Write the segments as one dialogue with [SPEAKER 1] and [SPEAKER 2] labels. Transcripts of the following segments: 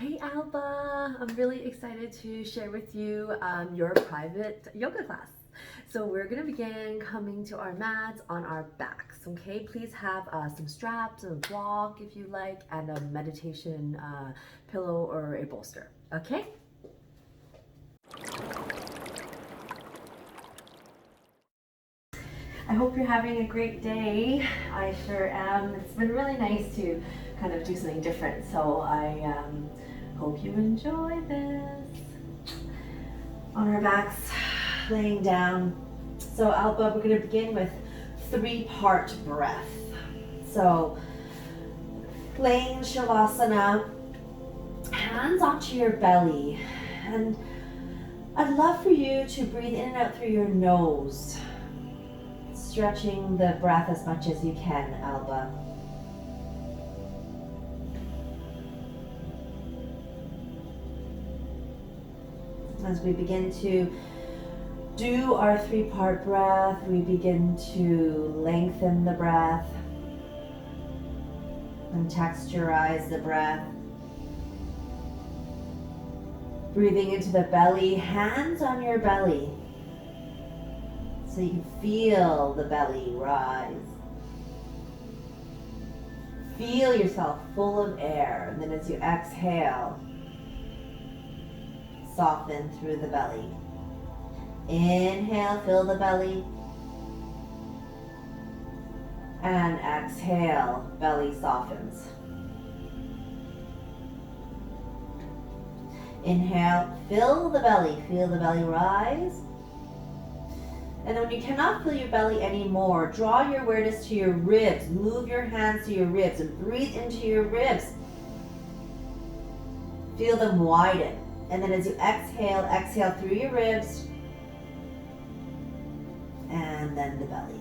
[SPEAKER 1] Hey Alba, I'm really excited to share with you your private yoga class. So we're gonna begin coming to our mats on our backs, okay? Please have some straps, a block if you like, and a meditation pillow or a bolster, okay? I hope you're having a great day. I sure am. It's been really nice to kind of do something different, so I hope you enjoy this. On our backs, laying down. So Alba, we're going to begin with 3-part breath. So laying Shavasana, hands onto your belly, and I'd love for you to breathe in and out through your nose, stretching the breath as much as you can, Alba. As we begin to do our 3-part breath, we begin to lengthen the breath and texturize the breath. Breathing into the belly, hands on your belly, so you can feel the belly rise. Feel yourself full of air, and then as you exhale, soften through the belly. Inhale, fill the belly. And exhale, belly softens. Inhale, fill the belly, feel the belly rise. And then when you cannot feel your belly anymore, draw your awareness to your ribs. Move your hands to your ribs and breathe into your ribs. Feel them widen. And then as you exhale, exhale through your ribs. And then the belly.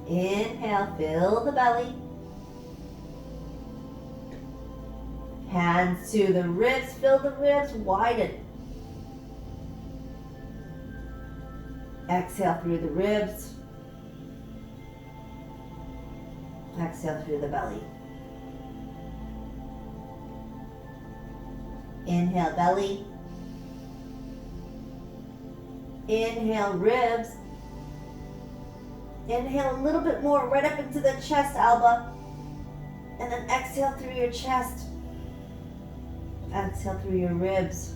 [SPEAKER 1] Inhale, fill the belly. Hands to the ribs, fill the ribs, widen. Exhale through the ribs. Exhale through the belly. Inhale, belly. Inhale, ribs. Inhale a little bit more, right up into the chest, Alba. And then exhale through your chest. Exhale through your ribs.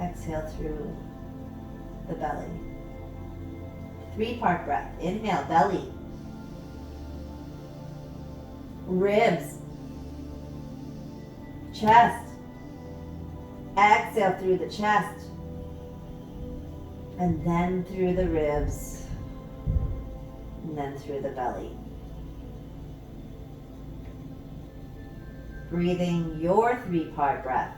[SPEAKER 1] Exhale through the belly. 3-part breath. Inhale, belly. Ribs. Chest. Exhale through the chest. And then through the ribs. And then through the belly. Breathing your 3-part breath.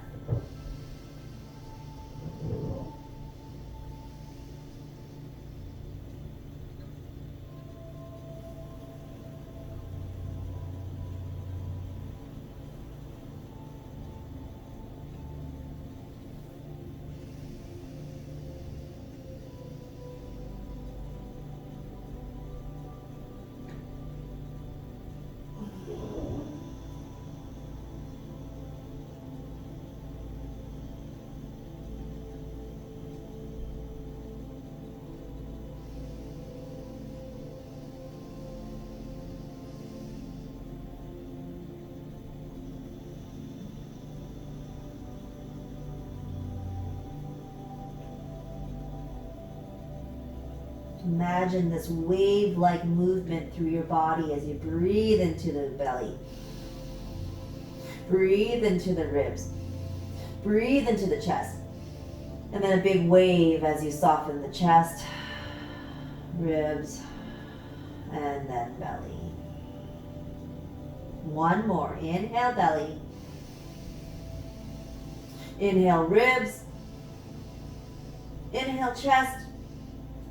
[SPEAKER 1] Imagine this wave-like movement through your body as you breathe into the belly. Breathe into the ribs. Breathe into the chest. And then a big wave as you soften the chest, ribs, and then belly. One more. Inhale, belly. Inhale, ribs. Inhale, chest.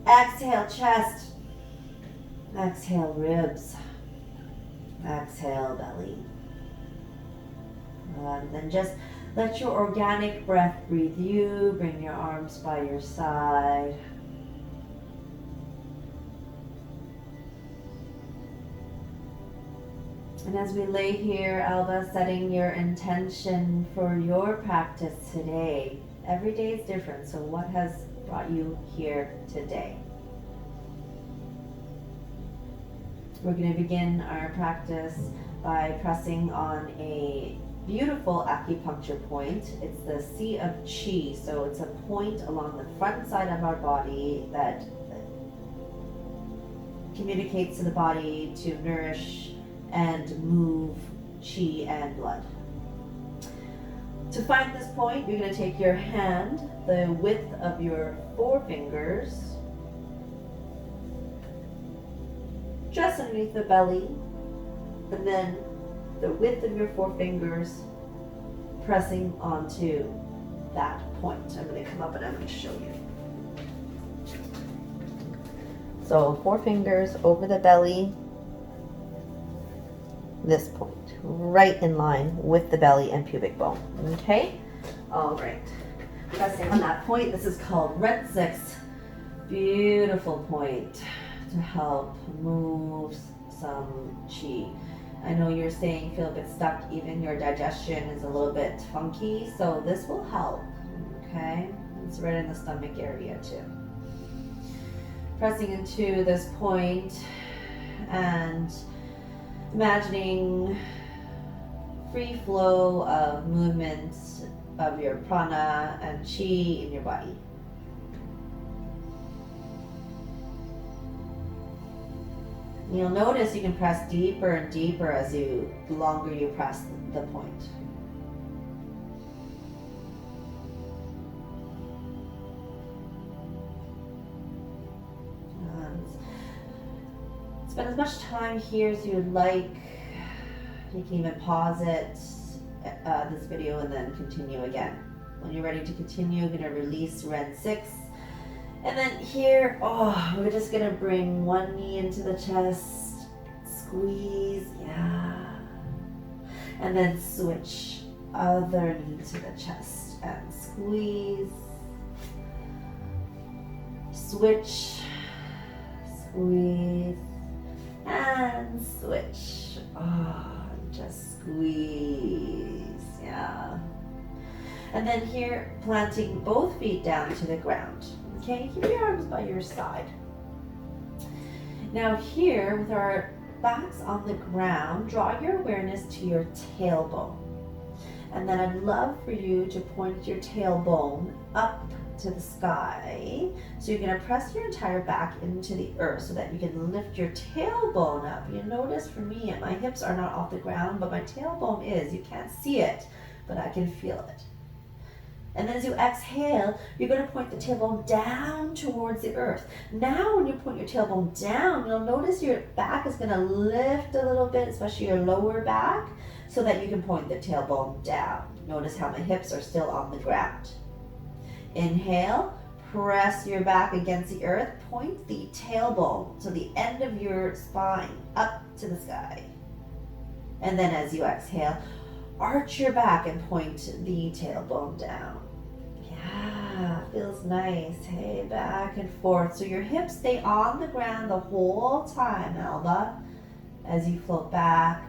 [SPEAKER 1] Exhale, chest. Exhale, ribs. Exhale, belly. And then just let your organic breath breathe you. Bring your arms by your side. And as we lay here, Alba, setting your intention for your practice today. Every day is different, so what has brought you here today? We're going to begin our practice by pressing on a beautiful acupuncture point. It's the Sea of Chi, so it's a point along the front side of our body that communicates to the body to nourish and move chi and blood. To find this point, you're going to take your hand, the width of your forefingers, just underneath the belly, and then the width of your forefingers pressing onto that point. I'm going to come up and I'm going to show you. So 4 fingers over the belly, this point, right in line with the belly and pubic bone. Okay? All right. Pressing on that point. This is called Red 6. Beautiful point to help move some chi. I know you're saying you feel a bit stuck, even your digestion is a little bit funky, so this will help. Okay? It's right in the stomach area too. Pressing into this point and imagining free flow of movement of your prana and chi in your body. You'll notice you can press deeper and deeper as the longer you press the point. Spend as much time here as you'd like. You can even pause it, this video, and then continue again. When you're ready to continue, you're going to release Red 6. And then here, we're just going to bring one knee into the chest, squeeze, yeah. And then switch other knee to the chest and squeeze, switch, squeeze, and switch. Just squeeze, yeah. And then here, planting both feet down to the ground. Okay, keep your arms by your side. Now here, with our backs on the ground, draw your awareness to your tailbone. And then I'd love for you to point your tailbone up to the sky. So you're going to press your entire back into the earth so that you can lift your tailbone up. You notice for me, my hips are not off the ground, but my tailbone is. You can't see it, but I can feel it. And then as you exhale, you're going to point the tailbone down towards the earth. Now when you point your tailbone down, you'll notice your back is going to lift a little bit, especially your lower back, so that you can point the tailbone down. Notice how my hips are still on the ground. Inhale, press your back against the earth, point the tailbone, so the end of your spine up to the sky. And then as you exhale, arch your back and point the tailbone down. Yeah, feels nice. Hey, back and forth. So your hips stay on the ground the whole time, Alba, as you float back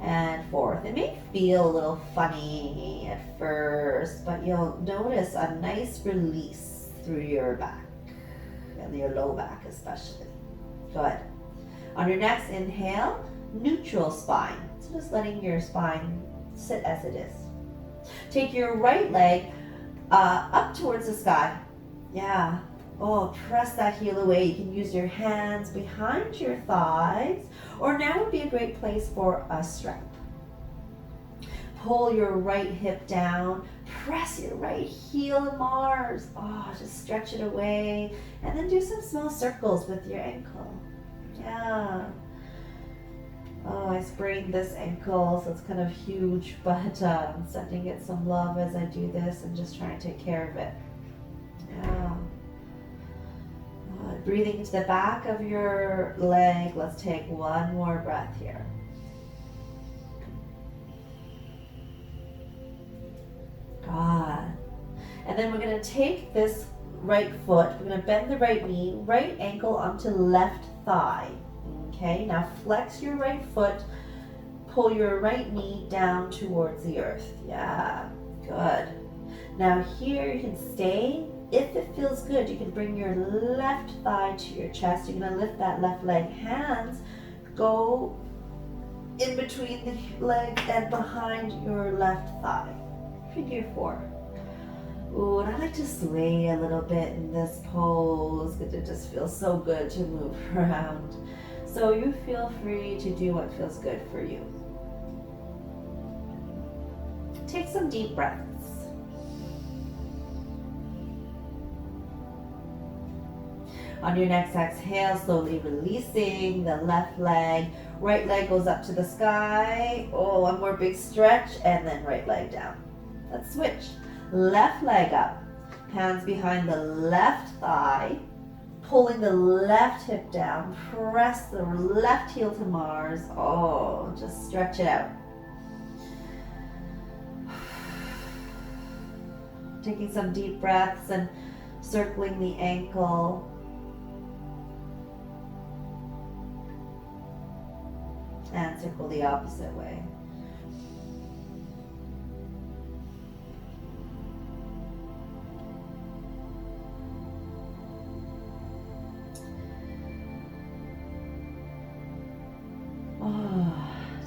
[SPEAKER 1] and forth. It may feel a little funny at first, but you'll notice a nice release through your back and your low back especially. Good. On your next inhale, neutral spine. So just letting your spine sit as it is. Take your right leg up towards the sky. Yeah. Press that heel away. You can use your hands behind your thighs, or now would be a great place for a strap. Pull your right hip down. Press your right heel in Mars. Just stretch it away. And then do some small circles with your ankle. Yeah. I sprained this ankle, so it's kind of huge, but I'm sending it some love as I do this and just trying to take care of it. Yeah. Breathing into the back of your leg. Let's take one more breath here. God. And then we're going to take this right foot, we're going to bend the right knee, right ankle onto left thigh. Okay, now flex your right foot,
[SPEAKER 2] pull your right knee down towards the earth. Yeah, good. Now here you can stay. If it feels good, you can bring your left thigh to your chest. You're gonna lift that left leg. Hands go in between the leg and behind your left thigh. Figure 4. Ooh, and I like to sway a little bit in this pose because it just feels so good to move around. So you feel free to do what feels good for you. Take some deep breaths. On your next exhale, slowly releasing the left leg. Right leg goes up to the sky. Oh, one more big stretch, and then right leg down. Let's switch. Left leg up. Hands behind the left thigh. Pulling the left hip down. Press the left heel to Mars. Oh, just stretch it out. Taking some deep breaths and circling the ankle. And circle the opposite way.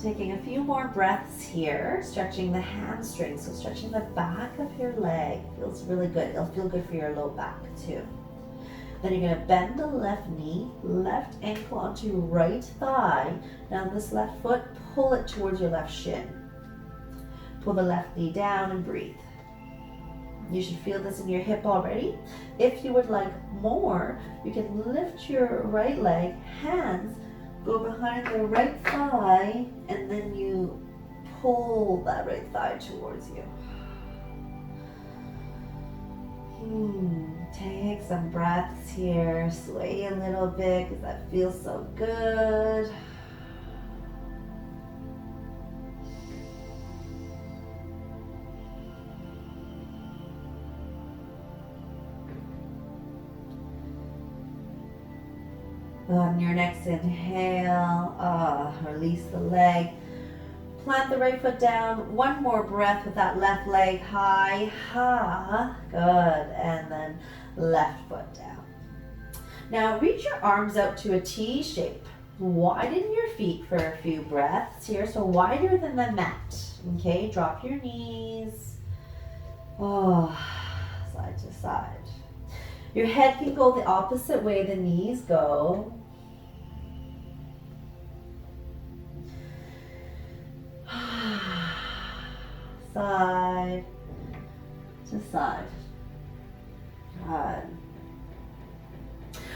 [SPEAKER 2] Taking a few more breaths here, stretching the hamstrings, so stretching the back of your leg feels really good. It'll feel good for your low back too. Then you're going to bend the left knee, left ankle onto your right thigh. Now this left foot, pull it towards your left shin. Pull the left knee down and breathe. You should feel this in your hip already. If you would like more, you can lift your right leg, hands go behind the right thigh, and then you pull that right thigh towards you. Take some breaths here, sway a little bit because that feels so good. On your next inhale, release the leg. Plant the right foot down. One more breath with that left leg high. Good. And then left foot down. Now reach your arms out to a T shape. Widen your feet for a few breaths here. So wider than the mat. Okay, drop your knees. Side to side. Your head can go the opposite way the knees go. Side to side. Good.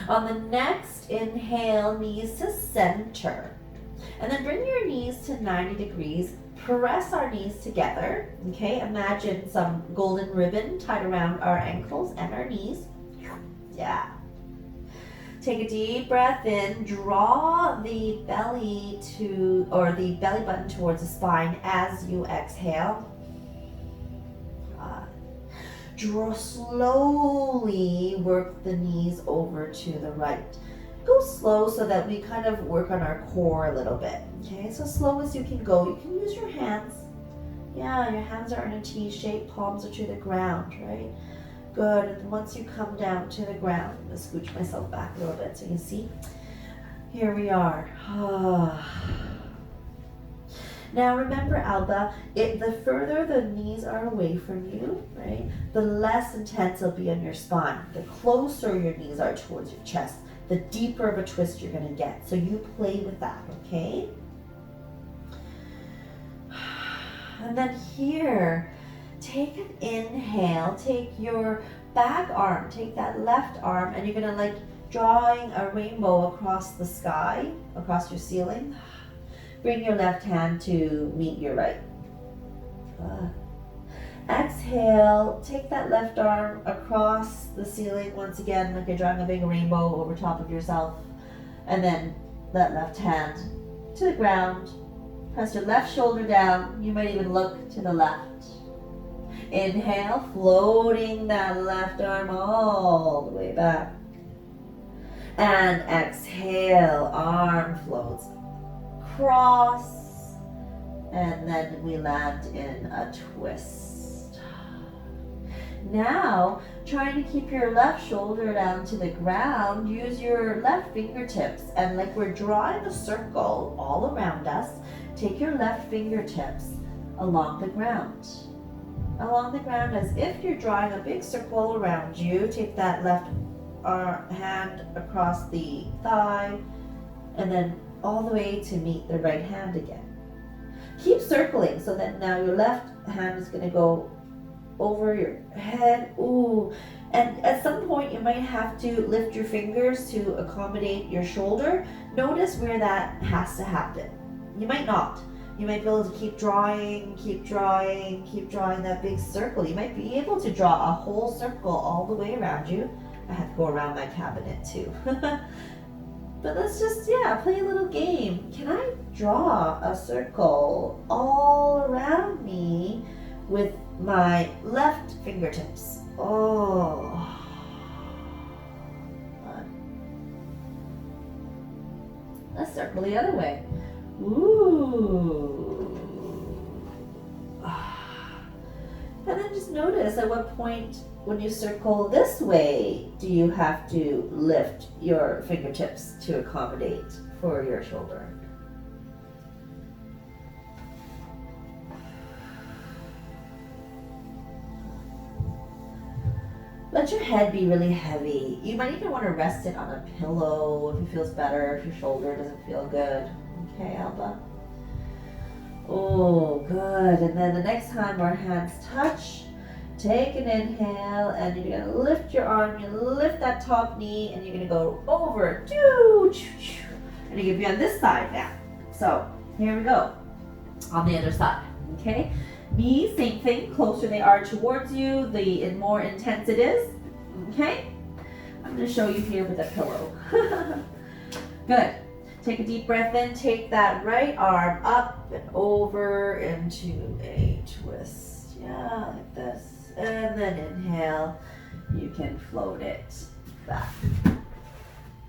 [SPEAKER 2] On the next inhale, knees to center. And then bring your knees to 90 degrees. Press our knees together. Okay, imagine some golden ribbon tied around our ankles and our knees. Yeah. Take a deep breath in. Draw the belly or the belly button towards the spine as you exhale. Draw slowly, work the knees over to the right. Go slow so that we kind of work on our core a little bit. Okay, so slow as you can go. You can use your hands. Yeah, your hands are in a T shape, palms are to the ground, right? Good, and once you come down to the ground, I'm going to scooch myself back a little bit so you can see. Here we are. Now remember, Alba, the further the knees are away from you, right, the less intense it'll be on your spine. The closer your knees are towards your chest, the deeper of a twist you're going to get. So you play with that, okay? And then here, take an inhale, take your back arm, take that left arm, and you're going to like drawing a rainbow across the sky, across your ceiling. Bring your left hand to meet your right. Exhale, take that left arm across the ceiling once again, like you're drawing a big rainbow over top of yourself. And then that left hand to the ground. Press your left shoulder down. You might even look to the left. Inhale, floating that left arm all the way back. And exhale, arm floats. Cross And then we land in a twist. Now, trying to keep your left shoulder down to the ground, use your left fingertips. And like we're drawing a circle all around us, take your left fingertips along the ground. Along the ground as if you're drawing a big circle around you. Take that left hand across the thigh and then all the way to meet the right hand again. Keep circling so that now your left hand is going to go over your head. Ooh. And at some point you might have to lift your fingers to accommodate your shoulder. Notice where that has to happen. You might not. You might be able to keep drawing that big circle. You might be able to draw a whole circle all the way around you. I have to go around my cabinet too. But let's just, play a little game. Can I draw a circle all around me with my left fingertips? Oh. Let's circle the other way. Ooh. And then just notice at what point when you circle this way do you have to lift your fingertips to accommodate for your shoulder. Let your head be really heavy. You might even want to rest it on a pillow if it feels better, if your shoulder doesn't feel good. Okay, Alba? Oh, good. And then the next time our hands touch, take an inhale and you're going to lift your arm, you lift that top knee and you're going to go over. And you're going to be on this side now. So here we go. On the other side, okay? Knees, same thing, closer they are towards you, the more intense it is, okay? I'm going to show you here with a pillow. Good. Take a deep breath in, take that right arm up and over into a twist. Yeah, like this. And then inhale, you can float it back.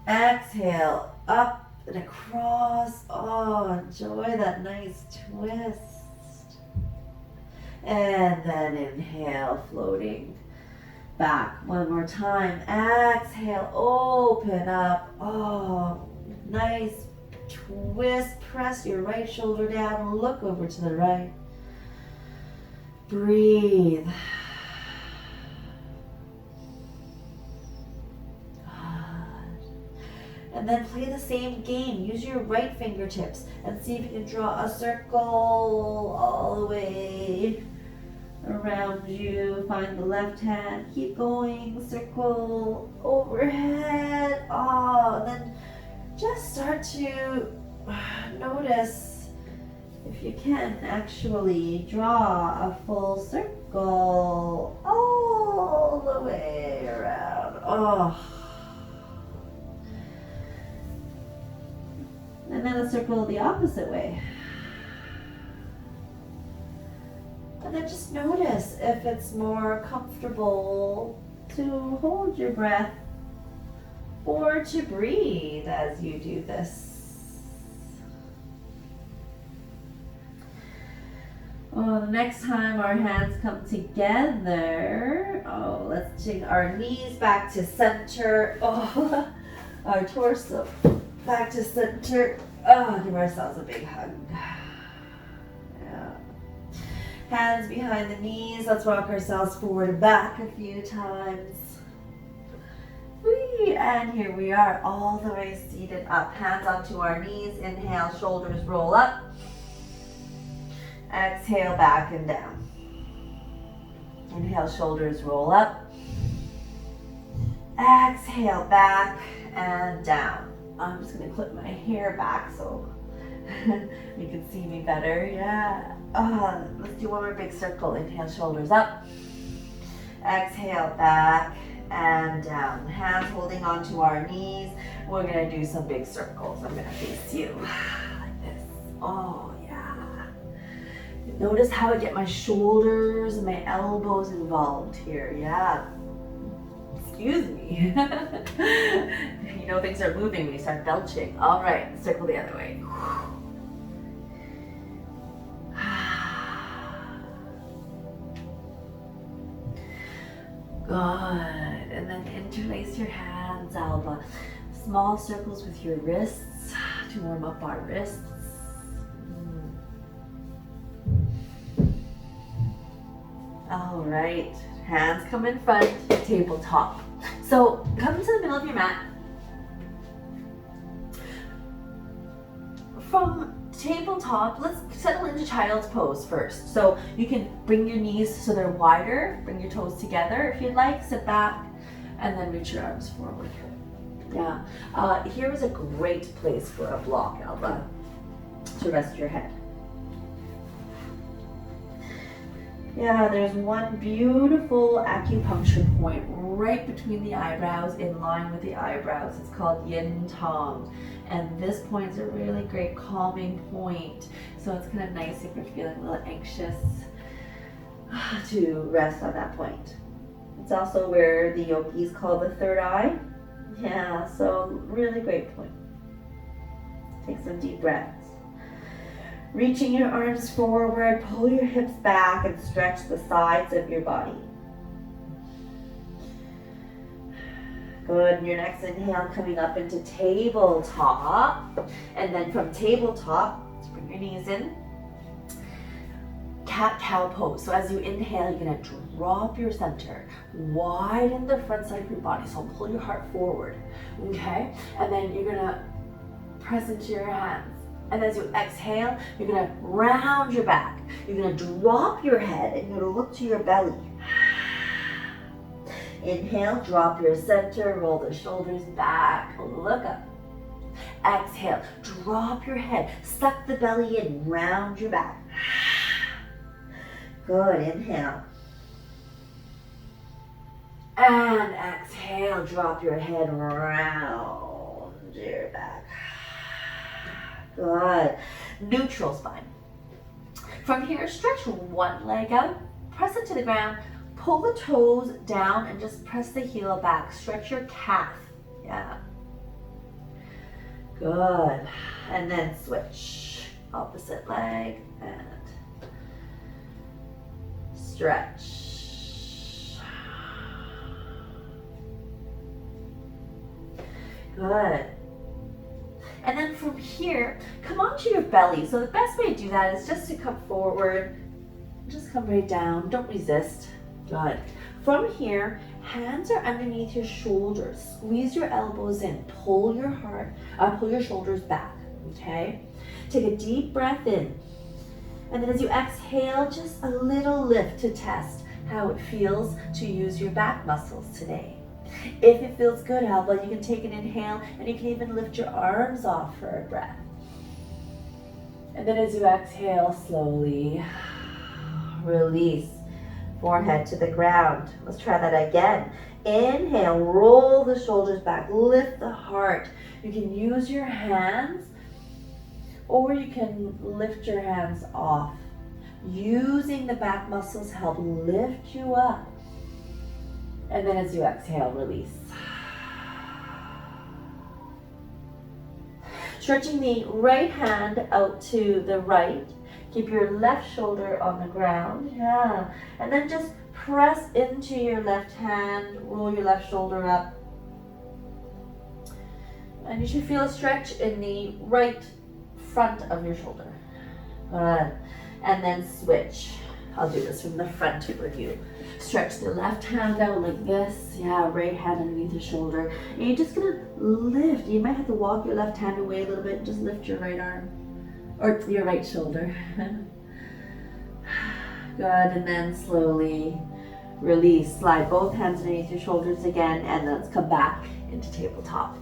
[SPEAKER 2] Exhale, up and across. Oh, enjoy that nice twist. And then inhale, floating back. One more time. Exhale, open up. Oh, nice twist. Press your right shoulder down. Look over to the right. Breathe. And then play the same game. Use your right fingertips and see if you can draw a circle all the way around you. Find the left hand. Keep going. Circle overhead. Oh, and then just start to notice if you can actually draw a full circle all the way around. Oh. And then a circle the opposite way. And then just notice if it's more comfortable to hold your breath or to breathe as you do this. Oh, the next time our hands come together, let's take our knees back to center. Oh, our torso back to center. Oh, give ourselves a big hug. Yeah. Hands behind the knees. Let's rock ourselves forward and back a few times. Whee! And here we are, all the way seated up. Hands onto our knees. Inhale, shoulders roll up. Exhale, back and down. Inhale, shoulders roll up. Exhale, back and down. I'm just going to clip my hair back so you can see me better. Yeah. Let's do one more big circle. Inhale, shoulders up. Exhale, back and down. Hands holding onto our knees. We're going to do some big circles. I'm going to face you like this. Oh, yeah. Notice how I get my shoulders and my elbows involved here. Yeah. Excuse me. You know things are moving when you start belching. All right, circle the other way.
[SPEAKER 1] Good. And then interlace your hands, Alba. Small circles with your wrists to warm up our wrists. All right, hands come in front, tabletop. So come to the middle of your mat. From tabletop, let's settle into child's pose first. So you can bring your knees so they're wider, bring your toes together if you'd like, sit back, and then reach your arms forward. Yeah, here is a great place for a block, Alba, to rest your head. Yeah, there's one beautiful acupuncture point right between the eyebrows, in line with the eyebrows. It's called yin tong. And this point is a really great calming point. So it's kind of nice if you're feeling a little anxious to rest on that point. It's also where the yogis call the third eye. Yeah, so really great point. Take some deep breaths. Reaching your arms forward, pull your hips back and stretch the sides of your body. Good, and your next inhale coming up into tabletop. And then from tabletop, bring your knees in. Cat-cow pose. So as you inhale, you're gonna drop your center, widen the front side of your body. So pull your heart forward, okay? And then you're gonna press into your hands. And as you exhale, you're gonna round your back. You're gonna drop your head and you're gonna look to your belly. Inhale, drop your center, roll the shoulders back, look up. Exhale, drop your head, suck the belly in, round your back. Good, inhale. And exhale, drop your head, round your back. Good. Neutral spine. From here, stretch one leg out, press it to the ground, pull the toes down and just press the heel back. Stretch your calf. Yeah. Good. And then switch. Opposite leg and stretch. Good. And then from here, come onto your belly. So the best way to do that is just to come forward, just come right down, don't resist. Good. From here, hands are underneath your shoulders. Squeeze your elbows in, pull your shoulders back, okay? Take a deep breath in. And then as you exhale, just a little lift to test how it feels to use your back muscles today. If it feels good, Alba, you can take an inhale and you can even lift your arms off for a breath. And then as you exhale, slowly release. Forehead to the ground. Let's try that again. Inhale, roll the shoulders back, lift the heart. You can use your hands or you can lift your hands off. Using the back muscles help lift you up. And then as you exhale, release. Stretching the right hand out to the right. Keep your left shoulder on the ground. Yeah. And then just press into your left hand. Roll your left shoulder up. And you should feel a stretch in the right front of your shoulder. Good. And then switch. I'll do this from the front for you. Stretch the left hand out like this. Yeah, right hand underneath your shoulder. And you're just gonna lift. You might have to walk your left hand away a little bit. Just lift your right arm or your right shoulder. Good, and then slowly release. Slide both hands underneath your shoulders again, and then let's come back into tabletop.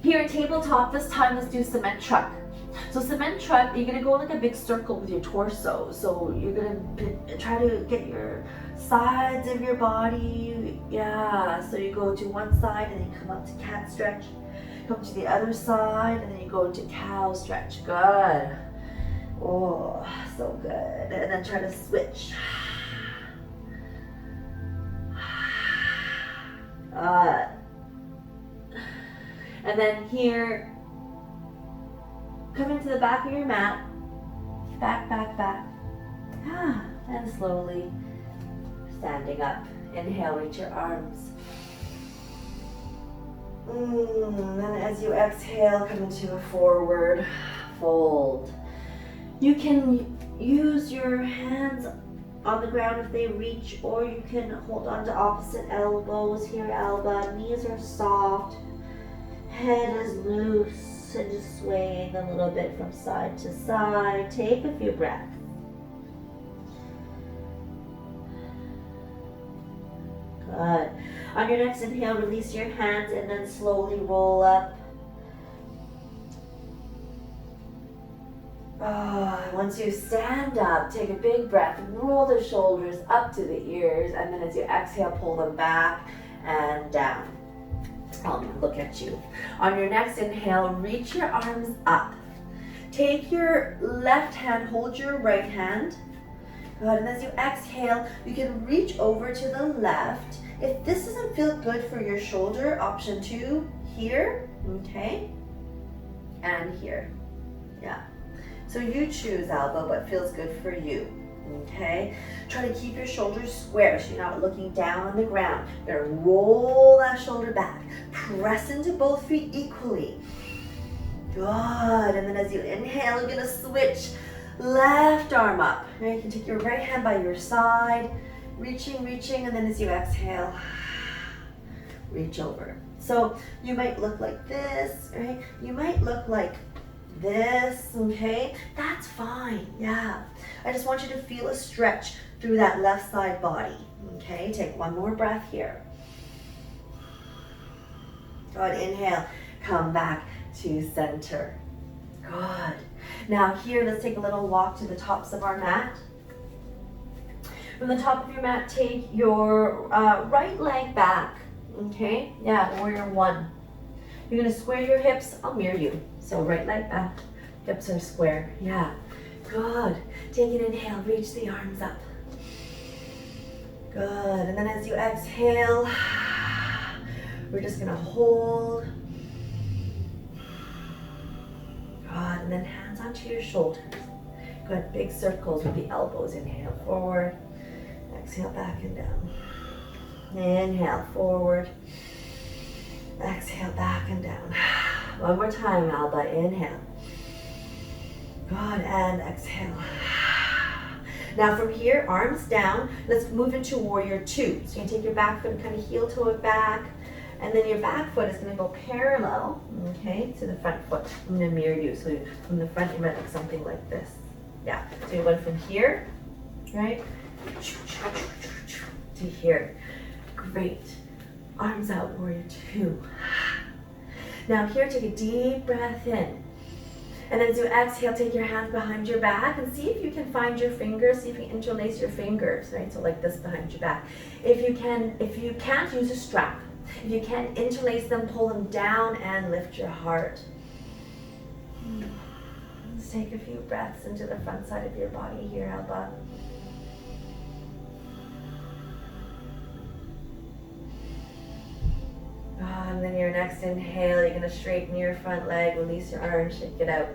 [SPEAKER 1] Here at tabletop, this time let's do cement truck. So cement truck, you're gonna go like a big circle with your torso. So you're gonna try to get your sides of your body, yeah. So you go to one side and then come up to cat stretch. Come to the other side and then you go into cow stretch. Good. Oh, so good. And then try to switch. And then here, come into the back of your mat. Back, back, back. And slowly standing up. Inhale, reach your arms. And as you exhale, come into a forward fold. You can use your hands on the ground if they reach, or you can hold on to opposite elbows here, Alba. Knees are soft, head is loose, and just swaying a little bit from side to side. Take a few breaths. Good. On your next inhale, release your hands and then slowly roll up. Once you stand up, take a big breath, roll the shoulders up to the ears, and then as you exhale, pull them back and down. I'll look at you. On your next inhale, reach your arms up. Take your left hand, hold your right hand. Good, and as you exhale, you can reach over to the left. If this doesn't feel good for your shoulder, option 2, here, okay, and here, yeah. So you choose, Alba, what feels good for you, okay? Try to keep your shoulders square so you're not looking down on the ground. You're gonna roll that shoulder back. Press into both feet equally. Good, and then as you inhale, you're gonna switch left arm up. Right? You can take your right hand by your side, reaching, and then as you exhale, reach over. So you might look like this, right? You might look like this, okay? That's fine, yeah. I just want you to feel a stretch through that left side body, okay? Take one more breath here. Good, inhale, come back to center. Good. Now here, let's take a little walk to the tops of our mat. From the top of your mat, take your right leg back, okay? Yeah, warrior 1. You're gonna square your hips, I'll mirror you. So right leg back, hips are square, yeah. Good, take an inhale, reach the arms up. Good, and then as you exhale, we're just gonna hold. Good, and then hands onto your shoulders. Good, big circles with the elbows. Inhale, forward. Exhale, back and down. Inhale, forward. Exhale, back and down. One more time, Alba. Inhale. Good, and exhale. Now from here, arms down. Let's move into warrior 2. So you can take your back foot and kind of heel toe it back. And then your back foot is going to go parallel, okay, to the front foot. I'm going to mirror you. So from the front, you might look something like this. Yeah. So you went from here, right, to here. Great. Arms out, warrior 2. Now here, take a deep breath in. And then as you exhale, take your hands behind your back and see if you can find your fingers, see if you interlace your fingers, right? So like this behind your back. If you can't, use a strap. If you can, interlace them, pull them down, and lift your heart. Let's take a few breaths into the front side of your body here, Alba. And then your next inhale, you're going to straighten your front leg, release your arms, shake it out.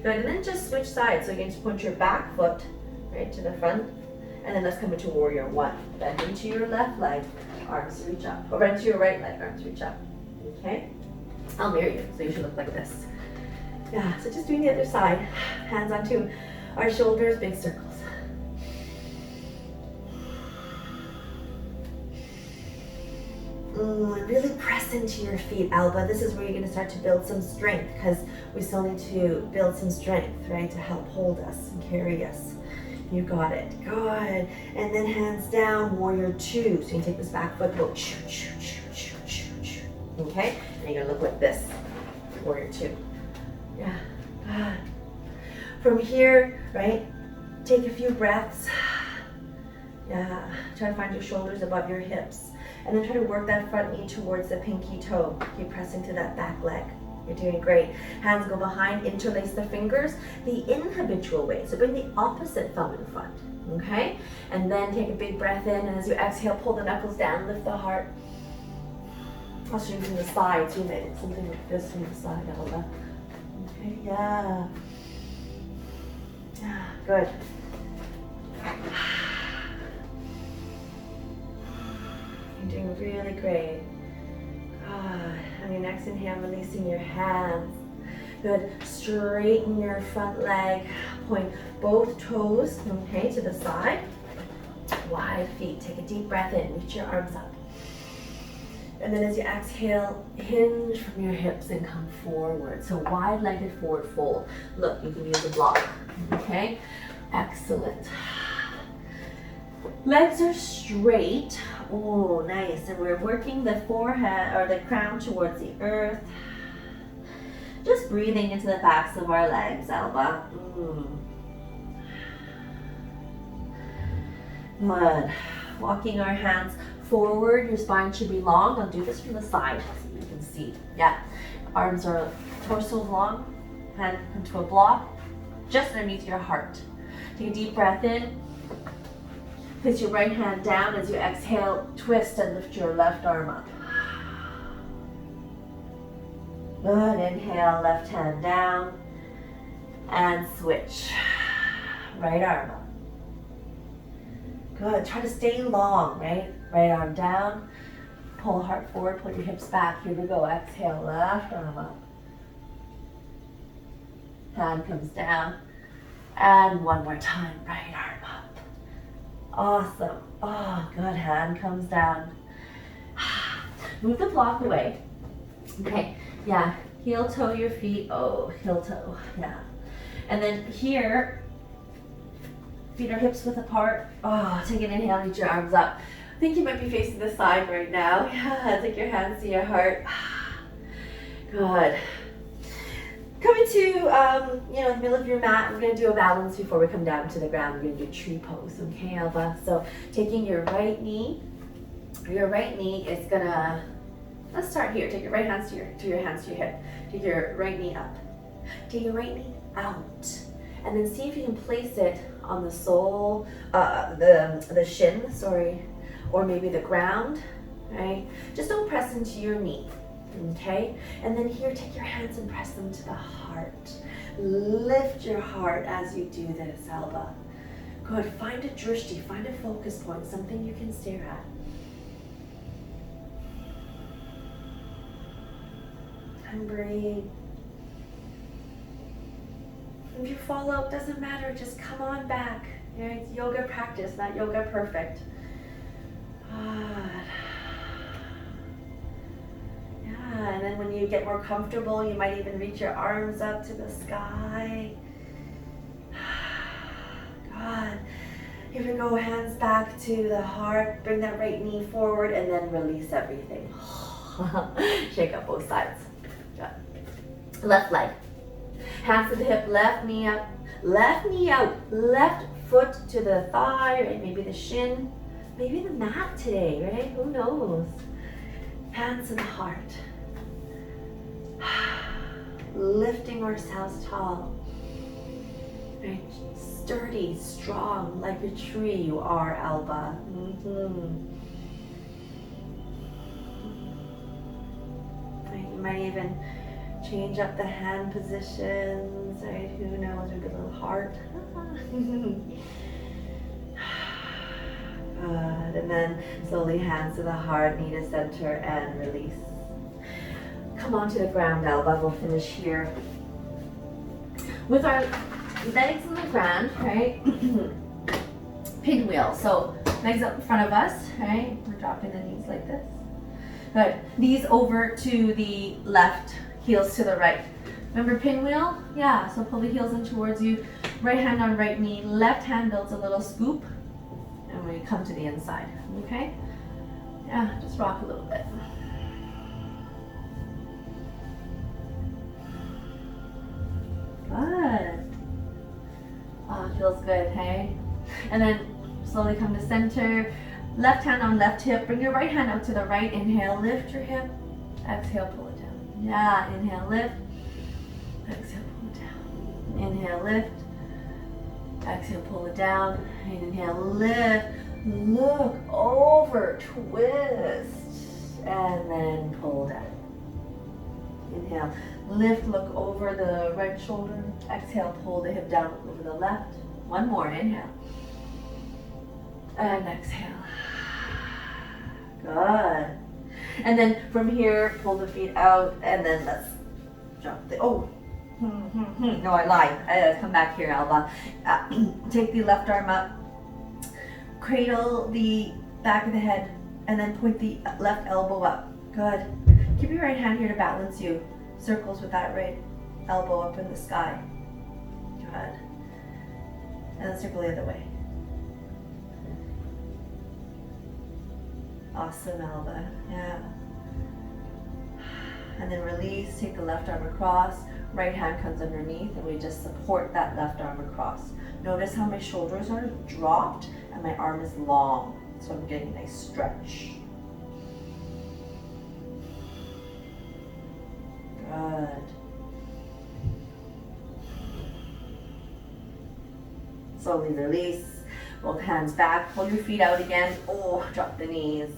[SPEAKER 1] Good, and then just switch sides. So you can just put your back foot right to the front, and then let's come into warrior 1. Bend into your left leg, arms reach up. Or bend to your right leg, arms reach up. Okay? I'll mirror you, so you should look like this. Yeah, so just doing the other side. Hands onto our shoulders, big circles. Really press into your feet, Alba. This is where you're going to start to build some strength, because we still need to build some strength, right, to help hold us and carry us. You got it. Good. And then hands down, warrior 2. So you can take this back foot, go okay? And you're going to look like this, warrior 2. Yeah. Good. From here, right, take a few breaths. Yeah. Try to find your shoulders above your hips. And then try to work that front knee towards the pinky toe. Keep pressing to that back leg. You're doing great. Hands go behind, interlace the fingers the inhabitual way. So bring the opposite thumb in front, okay? And then take a big breath in, and as you exhale, pull the knuckles down, lift the heart. I'll show you from the side, so you might look something like this from the side, Alba. Okay, yeah. Yeah, good. Doing really great. Good. On your next inhale, releasing your hands. Good. Straighten your front leg. Point both toes, okay, to the side. Wide feet. Take a deep breath in. Reach your arms up. And then as you exhale, hinge from your hips and come forward. So wide-legged forward fold. Look, you can use a block, okay? Excellent. Legs are straight. Oh, nice. And we're working the forehead or the crown towards the earth. Just breathing into the backs of our legs, Alba. Good. Walking our hands forward. Your spine should be long. I'll do this from the side so you can see. Yeah. Arms are torso long. Hand into a block just underneath your heart. Take a deep breath in. Place your right hand down as you exhale. Twist and lift your left arm up. Good. Inhale, left hand down. And switch. Right arm up. Good. Try to stay long, right? Right arm down. Pull heart forward. Pull your hips back. Here we go. Exhale, left arm up. Hand comes down. And one more time. Right arm up. Awesome. Oh, good. Hand comes down. Move the block away. Okay. Yeah. Heel toe your feet. Oh, heel toe. Yeah. And then here, feet are hips width apart. Oh, take an inhale, reach your arms up. I think you might be facing the side right now. Yeah, take your hands to your heart. Good. Come into, the middle of your mat. We're going to do a balance before we come down to the ground. We're going to do tree pose, okay, Alba? So taking your right knee is going to, let's start here. Take your right hands to your hands to your hip. Take your right knee up. Take your right knee out. And then see if you can place it on the sole, the shin, sorry, or maybe the ground, right? Just don't press into your knee, okay? And then here, take your hands and press them to the heart. Lift your heart as you do this, Alba. Good. Find a drishti, find a focus point, something you can stare at. And breathe. If you fall out, doesn't matter, just come on back. It's yoga practice, not yoga perfect. Yeah, and then when you get more comfortable, you might even reach your arms up to the sky. Good. Here we go, hands back to the heart. Bring that right knee forward and then release everything. Shake up both sides. Good. Left leg. Hands to the hip, left knee up, left knee out, left foot to the thigh, right? Maybe the shin, maybe the mat today, right? Who knows? Hands to the heart. Lifting ourselves tall. Right? Sturdy, strong, like a tree you are, Alba. Right? You might even change up the hand positions, right? Who knows? Maybe a little heart. Good. And then slowly hands to the heart, knee to center, and release. Come on to the ground, Alba. We'll finish here. With our legs on the ground, right? Pinwheel. So legs up in front of us, right? We're dropping the knees like this. Good. Knees over to the left. Heels to the right. Remember pinwheel? Yeah, so pull the heels in towards you. Right hand on right knee. Left hand builds a little scoop. And we come to the inside. Okay? Yeah, just rock a little bit. Good. Oh, it feels good, hey? And then slowly come to center. Left hand on left hip. Bring your right hand out to the right. Inhale, lift your hip. Exhale, pull it down. Yeah, inhale, lift. Exhale, pull it down. Inhale, lift. Exhale, pull it down. Inhale, lift. Look over, twist. And then pull down. Inhale, lift, look over the right shoulder. Exhale, pull the hip down over the left. One more, inhale. And exhale. Good. And then from here, pull the feet out, and then let's drop the, oh, no, I lied. Come back here, Alba. Take the left arm up, cradle the back of the head, and then point the left elbow up. Good. Keep your right hand here to balance you. Circles with that right elbow up in the sky. Good. And then circle the other way. Awesome, Alba. Yeah. And then release, take the left arm across, right hand comes underneath, and we just support that left arm across. Notice how my shoulders are dropped and my arm is long, so I'm getting a nice stretch. Good. Slowly release, both hands back, pull your feet out again. Oh, drop the knees.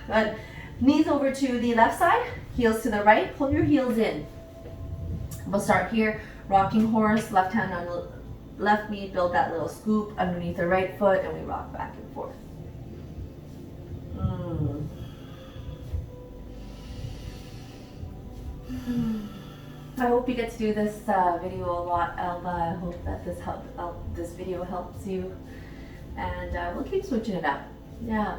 [SPEAKER 1] Good. Knees over to the left side, heels to the right, pull your heels in. We'll start here, rocking horse, left hand on left knee, build that little scoop underneath the right foot, and we rock back and forth. I hope you get to do this video a lot, Alba. I hope that this video helps you, and we'll keep switching it up. Yeah.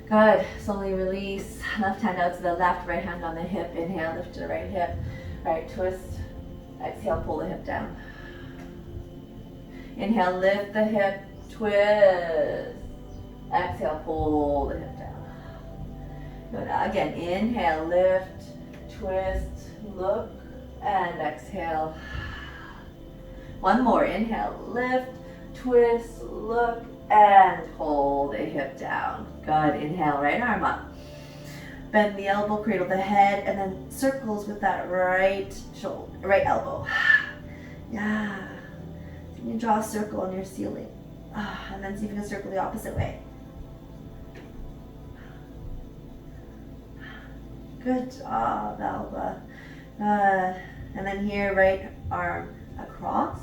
[SPEAKER 1] Good. Slowly release. Left hand out to the left, right hand on the hip. Inhale, lift to the right hip. Right twist. Exhale, pull the hip down. Inhale, lift the hip, twist. Exhale, pull the hip down. Good. Again, inhale, lift, twist, look, and exhale. One more. Inhale, lift, twist, look, and pull the hip down. Good. Inhale, right arm up. Bend the elbow, cradle the head, and then circles with that right shoulder, right elbow. Yeah. So you can draw a circle on your ceiling. And then see if you can circle the opposite way. Good job, Alba. And then here, right arm across.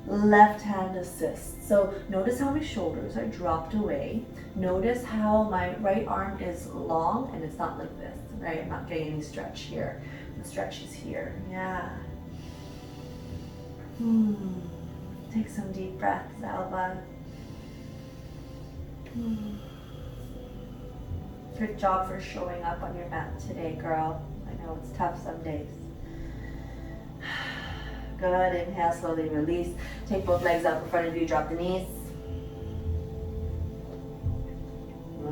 [SPEAKER 1] Left hand assist. So notice how my shoulders are dropped away. Notice how my right arm is long and it's not like this, right? I'm not getting any stretch here. The stretch is here. Yeah. Take some deep breaths, Alba. Good job for showing up on your mat today, girl. I know it's tough some days. Good. Inhale, slowly release. Take both legs out in front of you, drop the knees.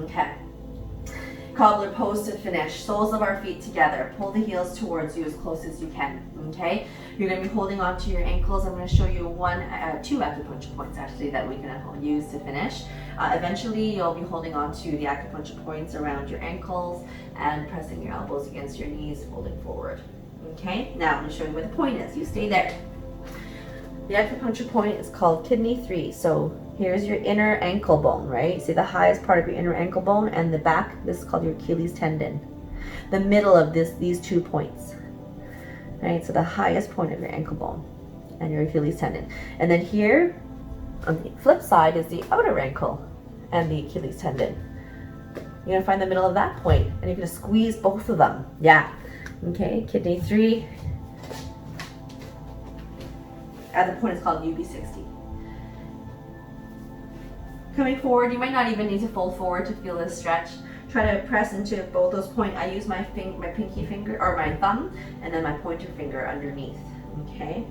[SPEAKER 1] Okay. Cobbler pose to finish. Soles of our feet together. Pull the heels towards you as close as you can. Okay. You're going to be holding on to your ankles. I'm going to show you two acupuncture points actually that we can use to finish. Eventually, you'll be holding on to the acupuncture points around your ankles and pressing your elbows against your knees, folding forward. Okay. Now I'm going to show you where the point is. You stay there. The acupuncture point is called kidney 3. So here's your inner ankle bone, right? See the highest part of your inner ankle bone and the back. This is called your Achilles tendon. The middle of these 2 points, right? So the highest point of your ankle bone and your Achilles tendon. And then here on the flip side is the outer ankle and the Achilles tendon. You're gonna find the middle of that point and you're gonna squeeze both of them. Yeah. Okay, kidney 3. At the point is called UB60. Coming forward, you might not even need to fold forward to feel this stretch. Try to press into both those points. I use my pinky finger or my thumb and then my pointer finger underneath. Okay.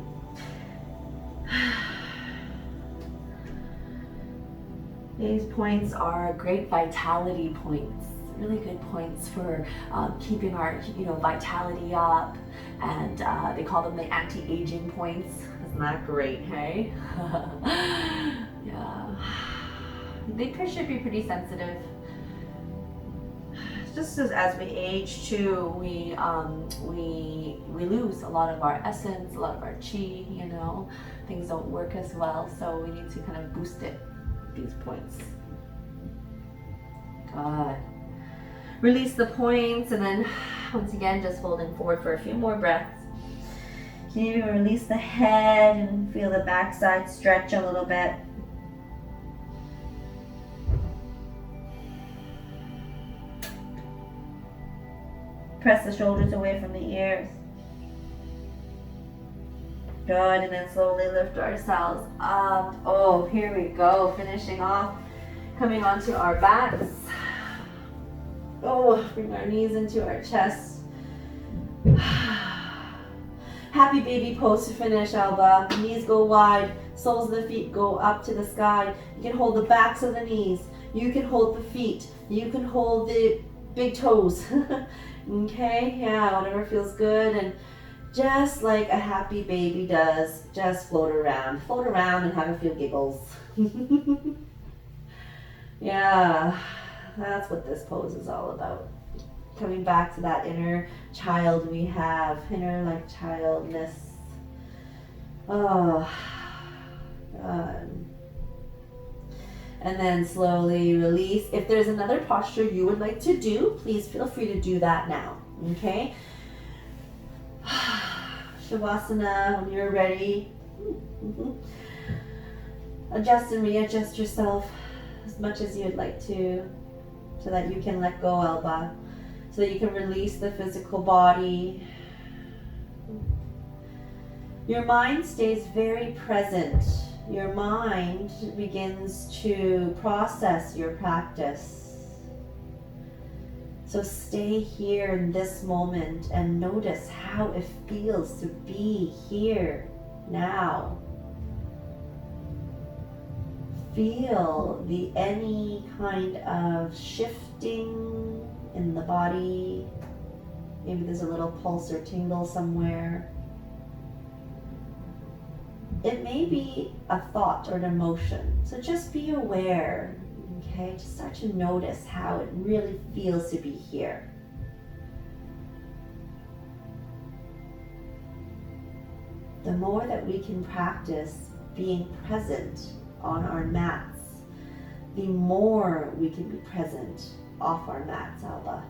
[SPEAKER 1] These points are great vitality points. Really good points for keeping our vitality up, and they call them the anti-aging points. Isn't that great, hey? Yeah. They should be pretty sensitive. Just as we age too, we lose a lot of our essence, a lot of our chi. Things don't work as well, so we need to kind of boost it. These points. Good. Release the points, and then once again just folding forward for a few more breaths. Can you release the head and feel the backside stretch a little bit?
[SPEAKER 2] Press the shoulders away from the ears. Good, and then slowly lift ourselves up. Oh, here we go, finishing off, coming onto our backs. Oh, bring our knees into our chest. Happy baby pose to finish, Alba. Knees go wide, soles of the feet go up to the sky. You can hold the backs of the knees. You can hold the feet. You can hold the big toes. Okay, yeah, whatever feels good. And just like a happy baby does, just float around and have a few giggles. Yeah, that's what this pose is all about. Coming back to that inner child we have, inner like childness. Oh, God. And then slowly release. If there's another posture you would like to do, please feel free to do that now, okay? Shavasana, when you're ready. Adjust and readjust yourself as much as you'd like to, so that you can let go, Alba, so that you can release the physical body. Your mind stays very present. Your mind begins to process your practice. So stay here in this moment and notice how it feels to be here now. Feel any kind of shifting in the body. Maybe there's a little pulse or tingle somewhere. It may be a thought or an emotion, so just be aware, okay? Just start to notice how it really feels to be here. The more that we can practice being present on our mats, the more we can be present off our mats, Alba.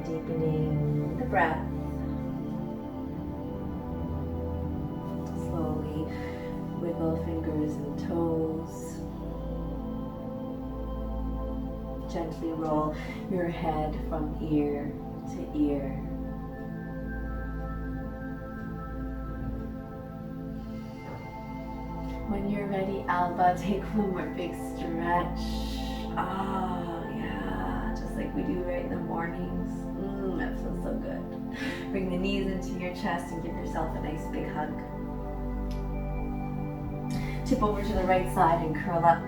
[SPEAKER 2] Deepening the breath. Slowly wiggle fingers and toes. Gently roll your head from ear to ear. When you're ready, Alba, take one more big stretch. Just like we do right in the mornings. That feels so good. Bring the knees into your chest and give yourself a nice big hug. Tip over to the right side and curl up.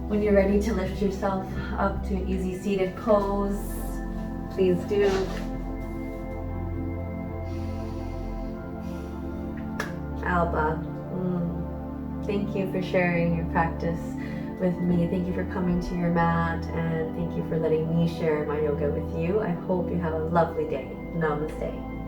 [SPEAKER 2] When you're ready to lift yourself up to an easy seated pose, please do. Alba, thank you for sharing your practice
[SPEAKER 1] with me. Thank you for coming to your mat, and thank you for letting me share my yoga with you. I hope you have a lovely day. Namaste.